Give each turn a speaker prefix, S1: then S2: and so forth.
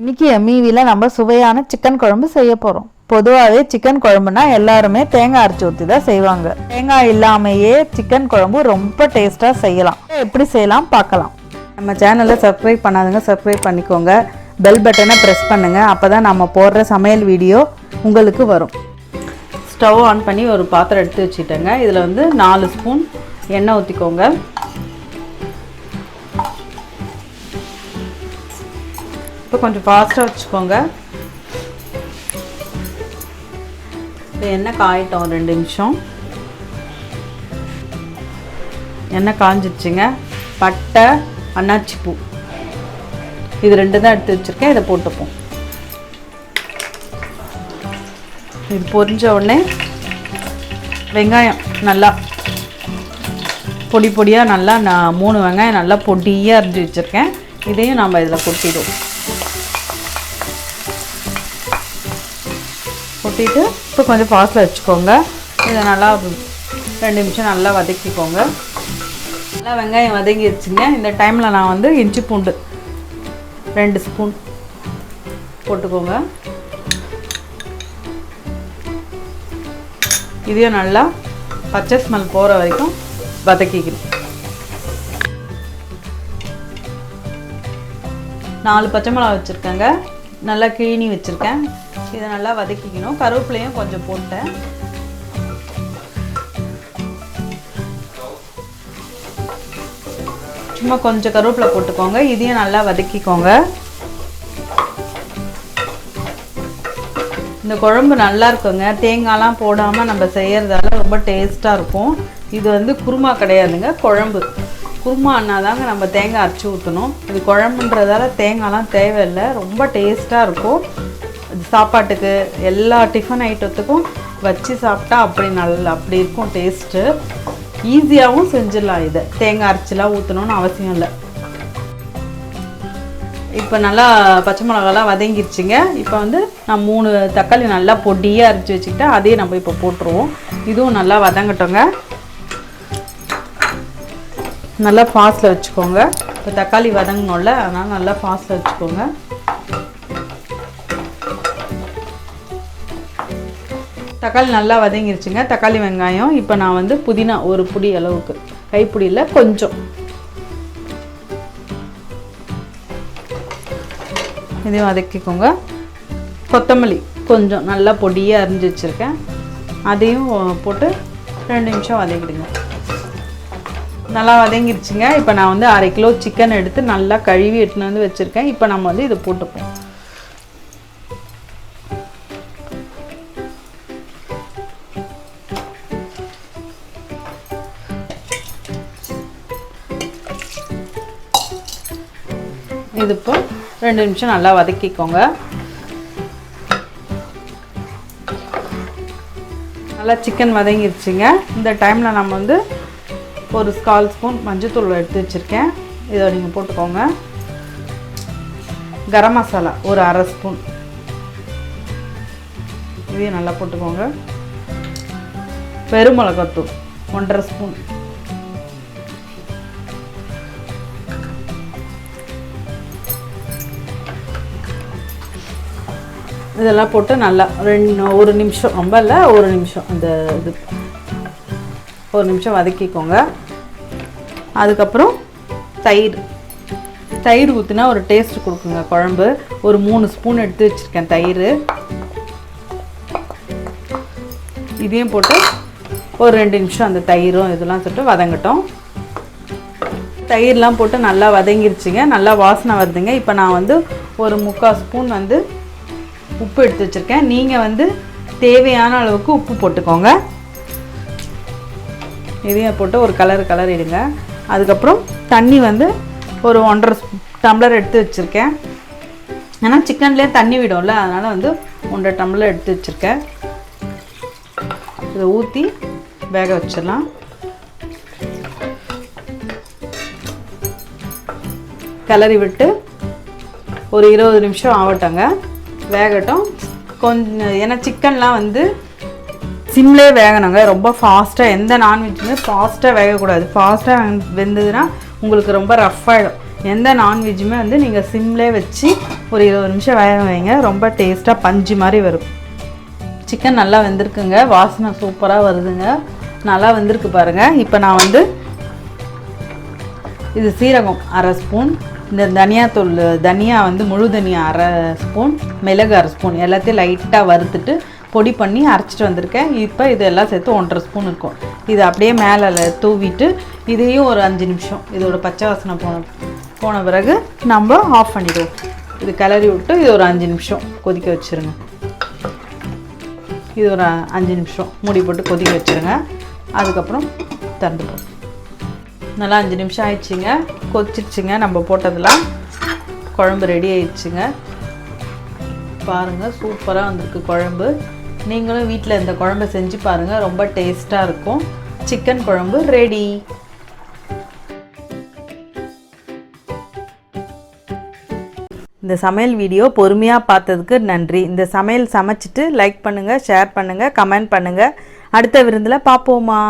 S1: இன்னைக்கு எம்இவியில் நம்ம சுவையான சிக்கன் குழம்பு செய்ய போகிறோம். பொதுவாகவே சிக்கன் குழம்புனா எல்லாருமே தேங்காய் அரைச்சி ஊற்றி தான் செய்வாங்க. தேங்காய் இல்லாமையே சிக்கன் குழம்பு ரொம்ப டேஸ்ட்டாக செய்யலாம். எப்படி செய்யலாம் பார்க்கலாம். நம்ம சேனலை சப்ஸ்கிரைப் பண்ணாதுங்க, சப்ஸ்கிரைப் பண்ணிக்கோங்க. பெல் பட்டனை ப்ரெஸ் பண்ணுங்கள். அப்போ தான் நம்ம போடுற சமையல் வீடியோ உங்களுக்கு வரும். ஸ்டவ் ஆன் பண்ணி ஒரு பாத்திரம் எடுத்து வச்சுட்டேங்க. இதில் வந்து 4 ஸ்பூன் எண்ணெய் ஊற்றிக்கோங்க. இப்போ கொஞ்சம் ஃபாஸ்ட்டாக வச்சுக்கோங்க. இப்போ எண்ணெய் காயிட்டோம் 2 நிமிஷம். எண்ணெய் காஞ்சிடுச்சுங்க. பட்டை, அன்னாச்சி பூ இது 2 தான் எடுத்து வச்சுருக்கேன். இதை போட்டுப்போம். இது பொரிஞ்ச உடனே வெங்காயம் நல்லா பொடி பொடியாக நல்லா நான் 3 வெங்காயம் நல்லா பொடியாக அரிஞ்சு வச்சுருக்கேன். இதையும் நம்ம இதில் கொட்டிடுவோம். கொட்டிட்டு இப்போ கொஞ்சம் ஃபாஸ்ட்டில் வச்சுக்கோங்க. இதை நல்லா 2 நிமிஷம் நல்லா வதக்கிக்கோங்க. நல்லா வெங்காயம் வதங்கிடுச்சுங்க. இந்த டைமில் நான் வந்து இஞ்சி பூண்டு 2 ஸ்பூன் போட்டுக்கோங்க. இதையும் நல்லா பச்சை ஸ்மெல் போகிற வரைக்கும் வதக்கிக்கணும். 4 பச்சை மிளகா வச்சுருக்கேங்க. நல்லா கிழி வச்சுருக்கேன். இதை நல்லா வதக்கிக்கணும். கருவேப்பிலையும் கொஞ்சம் போட்டேன். சும்மா கொஞ்சம் கருவேப்பிலை போட்டுக்கோங்க. இதையும் நல்லா வதக்கிக்கோங்க. இந்த குழம்பு நல்லா இருக்குங்க. தேங்காய்லாம் போடாமல் நம்ம செய்கிறதால ரொம்ப டேஸ்ட்டாக இருக்கும். இது வந்து குருமா கிடையாதுங்க, குழம்பு. குருமான்னா தாங்க நம்ம தேங்காய் அரைச்சி ஊற்றணும். இது குழம்புன்றதால தேங்காய்லாம் தேவையில்லை. ரொம்ப டேஸ்ட்டாக இருக்கும். சாப்பாட்டுக்கு எல்லா டிஃபன் ஐட்டத்துக்கும் வச்சு சாப்பிட்டா அப்படி இருக்கும் டேஸ்ட்டு. ஈஸியாகவும் செஞ்சிடலாம். இதை தேங்காய் அரைச்சிலாம் ஊற்றணும்னு அவசியம் இல்லை. இப்போ நல்லா பச்சை மிளகாலாம் வதங்கிடுச்சிங்க. இப்போ வந்து நான் 3 தக்காளி நல்லா பொடியாக அரைச்சி வச்சுக்கிட்டேன். அதையும் நம்ம இப்போ போட்டுருவோம். இதுவும் நல்லா வதங்கட்டோங்க. நல்லா ஃபாஸ்ட்டில் வச்சுக்கோங்க. இப்போ தக்காளி வதங்கணும்ல, அதனால் நல்லா ஃபாஸ்ட்டில் வச்சுக்கோங்க. தக்காளி நல்லா வதங்கிருச்சுங்க. தக்காளி வெங்காயம். இப்போ நான் வந்து புதினா ஒரு புடி அளவுக்கு, கைப்பிடியில் கொஞ்சம், இதையும் வதக்கிக்கோங்க. கொத்தமல்லி கொஞ்சம் நல்லா பொடியாக அரிஞ்சு வச்சுருக்கேன். அதையும் போட்டு 2 நிமிஷம் வதக்கிடுங்க. நல்லா வதங்கிடுச்சுங்க. இப்போ நான் வந்து 1/2 கிலோ சிக்கன் எடுத்து நல்லா கழுவி எடுத்துன்னு வந்து வச்சுருக்கேன். இப்போ நம்ம வந்து இதை போட்டுப்போம். இது இப்போ 2 நிமிஷம் நல்லா வதக்கிக்கோங்க. நல்லா சிக்கன் வதங்கிருச்சுங்க. இந்த டைமில் நம்ம வந்து ஒரு 1/4 ஸ்பூன் மஞ்சள்தூள் எடுத்து வச்சுருக்கேன். இதை நீங்கள் போட்டுக்கோங்க. கரம் மசாலா ஒரு 1/2 ஸ்பூன், இதையும் நல்லா போட்டுக்கோங்க. பெருமிளகாத்தூள் 1/2 ஸ்பூன், இதெல்லாம் போட்டு நல்லா 1 நிமிஷம், ரொம்ப இல்லை 1 நிமிஷம், அந்த இது 1 நிமிஷம் வதக்கிக்கோங்க. அதுக்கப்புறம் தயிர் ஊற்றினா ஒரு டேஸ்ட் கொடுக்குங்க குழம்பு. ஒரு 3 ஸ்பூன் எடுத்து வச்சுருக்கேன் தயிர். இதையும் போட்டு ஒரு 2 நிமிஷம் அந்த தயிரும் இதெல்லாம் சொல்லிட்டு வதங்கட்டும். தயிர்லாம் போட்டு நல்லா வதங்கிருச்சுங்க. நல்லா வாசனை வருதுங்க. இப்போ நான் வந்து ஒரு 3/4 ஸ்பூன் வந்து உப்பு எடுத்து வச்சுருக்கேன். நீங்கள் வந்து தேவையான அளவுக்கு உப்பு போட்டுக்கோங்க. இதையும் போட்டு ஒரு கலரிடுங்க. அதுக்கப்புறம் தண்ணி வந்து ஒரு 1.5 டம்ளர் எடுத்து வச்சுருக்கேன். ஏன்னா சிக்கன்லேயே தண்ணி விடும்ல, அதனால் வந்து 1.5 டம்ளர் எடுத்து வச்சுருக்கேன். இதை ஊற்றி வேக வச்சிடலாம். கிளறி விட்டு ஒரு 20 நிமிஷம் ஆகட்டங்க, வேகட்டும் கொஞ்சம். ஏன்னா சிக்கன்லாம் வந்து சிம்லே வேகணுங்க. ரொம்ப ஃபாஸ்ட்டாக எந்த நான்வெஜ்ஜுமே ஃபாஸ்ட்டாக வேகக்கூடாது. ஃபாஸ்ட்டாக வெந்ததுன்னா உங்களுக்கு ரொம்ப ரஃப் ஆகிடும். எந்த நான்வெஜ்ஜுமே வந்து நீங்கள் சிம்லே வச்சு ஒரு 20 நிமிஷம் வேக வைங்க. ரொம்ப டேஸ்ட்டாக பஞ்சு மாதிரி வரும். சிக்கன் நல்லா வெந்திருக்குங்க. வாசனை சூப்பராக வருதுங்க. நல்லா வெந்திருக்கு பாருங்கள். இப்போ நான் வந்து இது சீரகம் 1/2 ஸ்பூன், இந்த தனியாத்தூள் தனியா வந்து முழு தனியா 1/2 ஸ்பூன், மிளகு 1/2 ஸ்பூன் எல்லாத்தையும் லைட்டாக வறுத்துட்டு பொடி பண்ணி அரைச்சிட்டு வந்திருக்கேன். இப்போ இதெல்லாம் சேர்த்து 1/2 ஸ்பூன் இருக்கும். இது அப்படியே மேலே தூவிட்டு இதையும் ஒரு 5 நிமிஷம் இதோட பச்சை வாசனை போன பிறகு நம்ம ஆஃப் பண்ணிடுவோம். இது கிளறி விட்டு இது ஒரு 5 நிமிஷம் கொதிக்க வச்சுருங்க. இது ஒரு 5 நிமிஷம் மூடி போட்டு கொதிக்க வச்சுருங்க. அதுக்கப்புறம் திறந்துப்போம். நல்லா 5 நிமிஷம் ஆயிடுச்சுங்க. கொதிச்சிருச்சுங்க. நம்ம போட்டதெல்லாம் குழம்பு ரெடி ஆயிடுச்சுங்க. பாருங்கள், சூப்பராக வந்திருக்கு குழம்பு. நீங்களும் வீட்டில் இந்த குழம்பை செஞ்சு பாருங்கள். ரொம்ப டேஸ்ட்டாக இருக்கும். சிக்கன் குழம்பு ரெடி. இந்த சமையல் வீடியோ பொறுமையாக பார்த்ததுக்கு நன்றி. இந்த சமையல் சமைச்சிட்டு லைக் பண்ணுங்கள், ஷேர் பண்ணுங்கள், கமெண்ட் பண்ணுங்கள். அடுத்த விருந்தில் பார்ப்போமா.